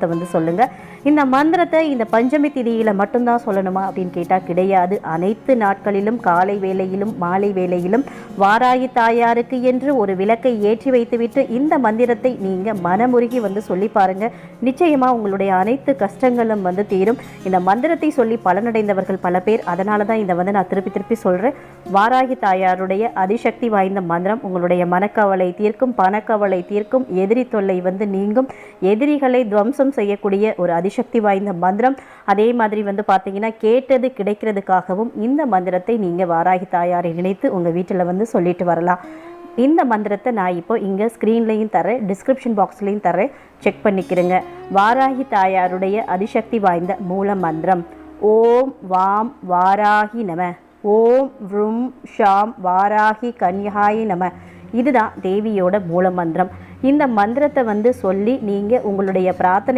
வந்து சொல்லுங்க. இந்த மந்திரத்தை இந்த பஞ்சமி திதியில மட்டும்தான் சொல்லணுமா அப்படின்னு கேட்டா கிடையாது. அனைத்து நாட்களிலும் காலை வேளையிலும் மாலை வேளையிலும் வாராகி தாயாருக்கு என்று ஒரு விளக்கை ஏற்றி வைத்துவிட்டு இந்த மந்திரத்தை நீங்க மனமுருகி வந்து சொல்லி பாருங்க. நிச்சயமா உங்களுடைய அனைத்து கஷ்டங்களும் வந்து தீரும். இந்த மந்திரத்தை சொல்லி பலனடைந்தவர்கள் பல பேர். அதனால தான் இதை வந்து நான் திருப்பி திருப்பி சொல்றேன். வாராகி தாயாருடைய அதிசக்தி வாய்ந்த மந்திரம் உங்களுடைய மனக்கவலை தீர்க்கும், பணக்கவலை தீர்க்கும், எதிரி தொல்லை வந்து நீங்கும், எதிரிகளை துவம்சம் செய்யக்கூடிய ஒரு அதிசக்தி வாய்ந்த மந்திரம். அதே மாதிரி வந்து பார்த்தீங்கன்னா கேட்டது கிடைக்கிறதுக்காகவும் இந்த மந்திரத்தை நீங்கள் வாராகி தாயாரை நினைத்து உங்கள் வீட்டில் வந்து சொல்லிட்டு வரலாம். இந்த மந்திரத்தை நான் இப்போ இங்கே ஸ்க்ரீன்லையும் தரேன், டிஸ்கிரிப்ஷன் பாக்ஸ்லையும் தரேன், செக் பண்ணிக்கிறேங்க. வாராகி தாயாருடைய அதிசக்தி வாய்ந்த மூல மந்திரம் ஓம் வாம் வாராகி நம, ஓம் வ்ரும் ஷாம் வாராகி கன்யாயி நம. இதுதான் தேவியோட மூல மந்திரம். இந்த மந்திரத்தை வந்து சொல்லி நீங்கள் உங்களுடைய பிரார்த்தனை